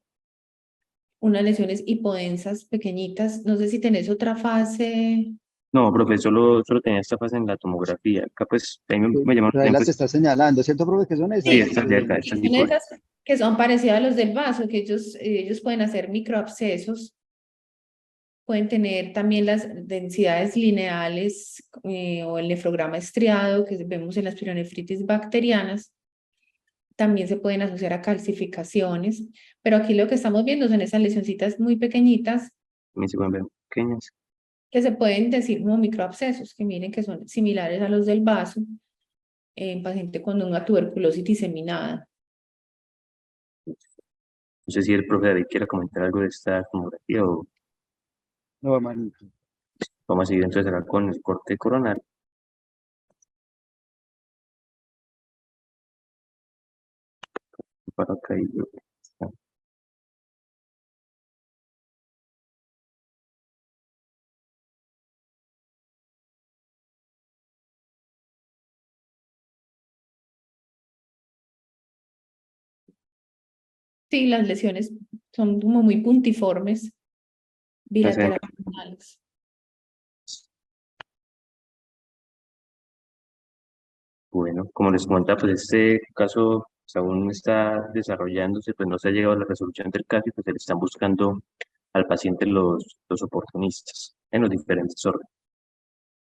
Speaker 2: lesiones hipodensas pequeñitas. No sé si tenés otra fase.
Speaker 1: No, profe, solo tenía esta fase en la tomografía. Acá pues ahí me llama la
Speaker 3: Pero ahí
Speaker 1: atención,
Speaker 3: las
Speaker 1: pues,
Speaker 3: está señalando, ¿cierto, profe? Que son
Speaker 1: sí,
Speaker 3: esas.
Speaker 1: estas de acá, estas
Speaker 2: Son esas que son parecidas a los del vaso, que ellos pueden hacer microabscesos, pueden tener también las densidades lineales o el nefrograma estriado que vemos en las pielonefritis bacterianas. También se pueden asociar a calcificaciones, pero aquí lo que estamos viendo son esas lesioncitas muy pequeñitas
Speaker 1: también se pueden ver pequeñas.
Speaker 2: que se pueden decir como microabscesos, que miren que son similares a los del vaso en paciente con una tuberculosis diseminada.
Speaker 1: No sé si el profe David quiera comentar algo de esta tomografía o
Speaker 3: No, manito.
Speaker 1: vamos a seguir entonces acá con el corte coronal. Para acá
Speaker 2: Sí, las lesiones son como muy puntiformes,
Speaker 1: hacen-
Speaker 2: bilaterales.
Speaker 1: bueno, como les comentaba, pues este caso pues, aún está desarrollándose, pues no se ha llegado a la resolución del caso y pues se le están buscando al paciente los oportunistas en los diferentes órganos.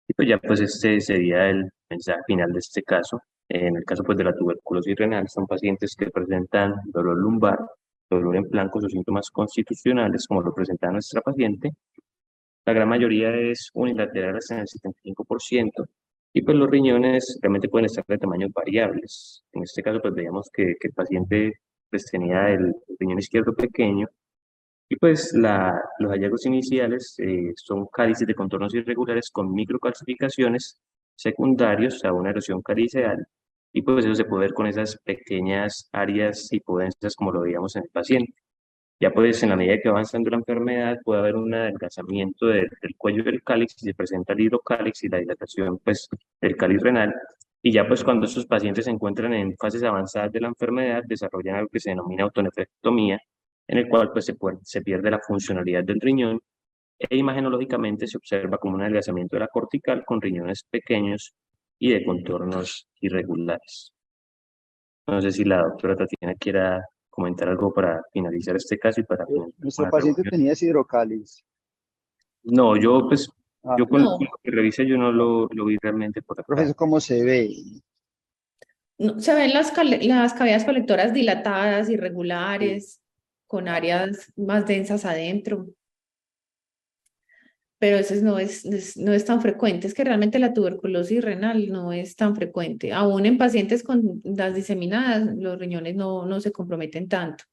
Speaker 1: Y pues ya pues este sería el mensaje final de este caso. En el caso pues de la tuberculosis renal son pacientes que presentan dolor lumbar, dolor en blancos o síntomas constitucionales como lo presenta nuestra paciente. La gran mayoría es unilateral hasta el 75% y pues los riñones realmente pueden estar de tamaños variables. En este caso pues veíamos que el paciente pues tenía el riñón izquierdo pequeño y pues los hallazgos iniciales son cálices de contornos irregulares con microcalcificaciones secundarios a una erosión caliceal y pues eso se puede ver con esas pequeñas áreas hipodensas como lo veíamos en el paciente. Ya pues en la medida que va avanzando la enfermedad puede haber un adelgazamiento del cuello del cáliz y se presenta el hidrocáliz y la dilatación pues del cáliz renal. Y ya pues cuando estos pacientes se encuentran en fases avanzadas de la enfermedad desarrollan algo que se denomina autonefrectomía, en el cual pues se pierde la funcionalidad del riñón e imagenológicamente se observa como un adelgazamiento de la cortical con riñones pequeños y de contornos irregulares. No sé si la doctora Tatiana quiera comentar algo para finalizar este caso y para finalizar con
Speaker 3: Nuestro
Speaker 1: la
Speaker 3: paciente
Speaker 1: reunión.
Speaker 3: tenía ese hidrocáliz.
Speaker 1: No, yo pues,
Speaker 3: Ah,
Speaker 1: yo con lo
Speaker 2: No,
Speaker 1: que revisé yo no lo vi realmente por acá.
Speaker 3: profesor, ¿cómo se ve?
Speaker 2: no, se ven las cavidades colectoras dilatadas, irregulares. con áreas más densas adentro. Pero eso no es tan frecuente. Es que realmente la tuberculosis renal no es tan frecuente. Aún en pacientes con las diseminadas, los riñones no se comprometen tanto.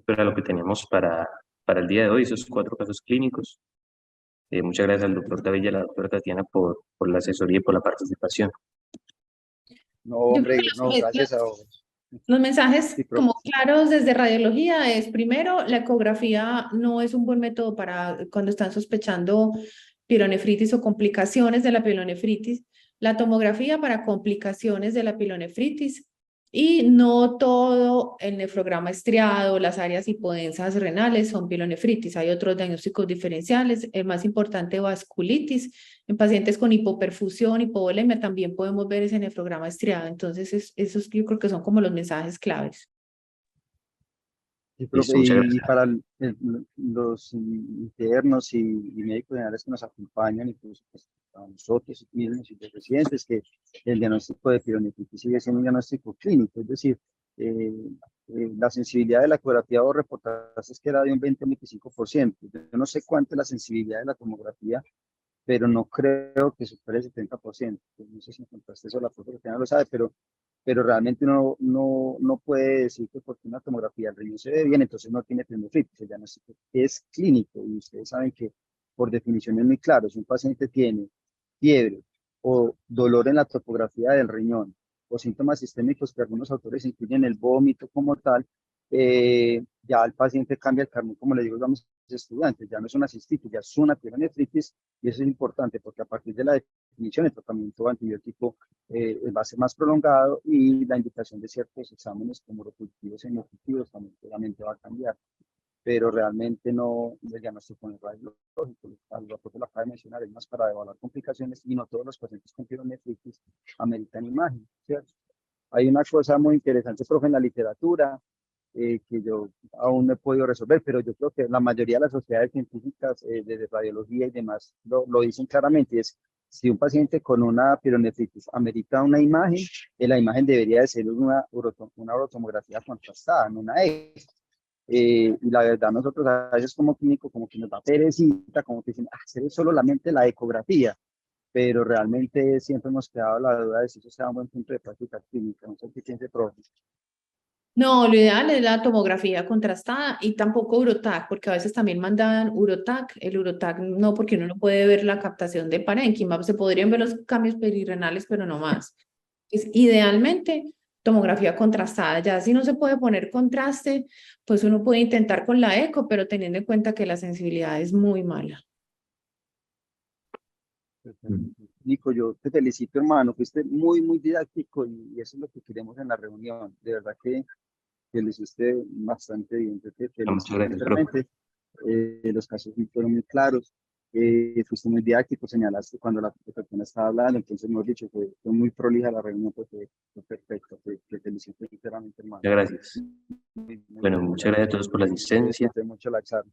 Speaker 1: Pero lo que tenemos para el día de hoy, esos 4 casos clínicos. Muchas gracias al doctor David y a la doctora Tatiana por la asesoría y por la participación.
Speaker 3: No,
Speaker 2: Yo creo
Speaker 3: hombre,
Speaker 2: que
Speaker 3: no, gracias a vos.
Speaker 2: los mensajes
Speaker 3: Sí,
Speaker 2: como claros desde radiología es, primero, la ecografía no es un buen método para cuando están sospechando pielonefritis o complicaciones de la pielonefritis. La tomografía para complicaciones de la pielonefritis. Y no todo el nefrograma estriado, las áreas hipodensas renales son pielonefritis. Hay otros diagnósticos diferenciales. El más importante, vasculitis. En pacientes con hipoperfusión, hipovolemia, también podemos ver ese nefrograma estriado. Entonces, esos yo creo que son como los mensajes claves.
Speaker 3: Sí,
Speaker 1: Listo,
Speaker 3: profe,
Speaker 1: muchas
Speaker 3: y
Speaker 1: gracias.
Speaker 3: para los internos y médicos generales que nos acompañan, incluso pues, a nosotros mismos y los residentes, que el diagnóstico de pielonefritis sigue siendo un diagnóstico clínico, es decir, eh, la sensibilidad de la ecografía vos reportaste que era de un 20-25%. Yo no sé cuánto es la sensibilidad de la tomografía, pero no creo que supere el 70%. Pues no sé si encontraste eso, la profe que no lo sabe, pero realmente uno no puede decir que porque una tomografía del riñón se ve bien, entonces no tiene pielonefritis. El diagnóstico es clínico y ustedes saben que por definición es muy claro, si un paciente tiene fiebre o dolor en la topografía del riñón o síntomas sistémicos que algunos autores incluyen el vómito como tal, ya el paciente cambia el carnet, como le digo a mis estudiantes, ya no es una cistitis, ya es una pielonefritis, y eso es importante porque a partir de la definición el tratamiento antibiótico va a ser más prolongado y la indicación de ciertos exámenes como urocultivos y hemocultivos también claramente va a cambiar, pero realmente no, el diagnóstico no es radiológico, lo que lo acaba de mencionar, es más para evaluar complicaciones y no todos los pacientes con pielonefritis ameritan imagen, ¿cierto? Hay una cosa muy interesante, profe, en la literatura, que yo aún no he podido resolver, pero yo creo que la mayoría de las sociedades científicas de radiología y demás lo dicen claramente, es si un paciente con una pielonefritis amerita una imagen, la imagen debería de ser una urotomografía contrastada, no una eco. Y la verdad nosotros a veces como clínico como que nos da perecita, como que dicen, hacer solamente la ecografía, pero realmente siempre hemos quedado la duda de si eso sea un buen punto de práctica clínica, no sé qué piense, profe.
Speaker 2: No, lo ideal es la tomografía contrastada y tampoco Urotac, porque a veces también mandan Urotac. El Urotac no, porque uno no puede ver la captación de parénquima. Se podrían ver los cambios perirrenales, pero no más. Es idealmente tomografía contrastada. Ya si no se puede poner contraste, pues uno puede intentar con la eco, pero teniendo en cuenta que la sensibilidad es muy mala.
Speaker 3: Nico, yo te felicito, hermano, fuiste muy, muy didáctico y eso es lo que queremos en la reunión. De verdad que lo hiciste bastante bien, te
Speaker 1: Muchas
Speaker 3: felicito
Speaker 1: gracias, profe.
Speaker 3: sinceramente. Los casos fueron muy claros, fuiste muy didáctico, señalaste cuando la persona estaba hablando, entonces hemos dicho que fue muy prolija la reunión, pues fue perfecto, te felicito sinceramente, hermano.
Speaker 1: Muchas gracias.
Speaker 3: Muy
Speaker 1: Bueno,
Speaker 3: bien,
Speaker 1: muchas gracias a todos por la
Speaker 3: yo
Speaker 1: asistencia.
Speaker 3: disfruté mucho la charla.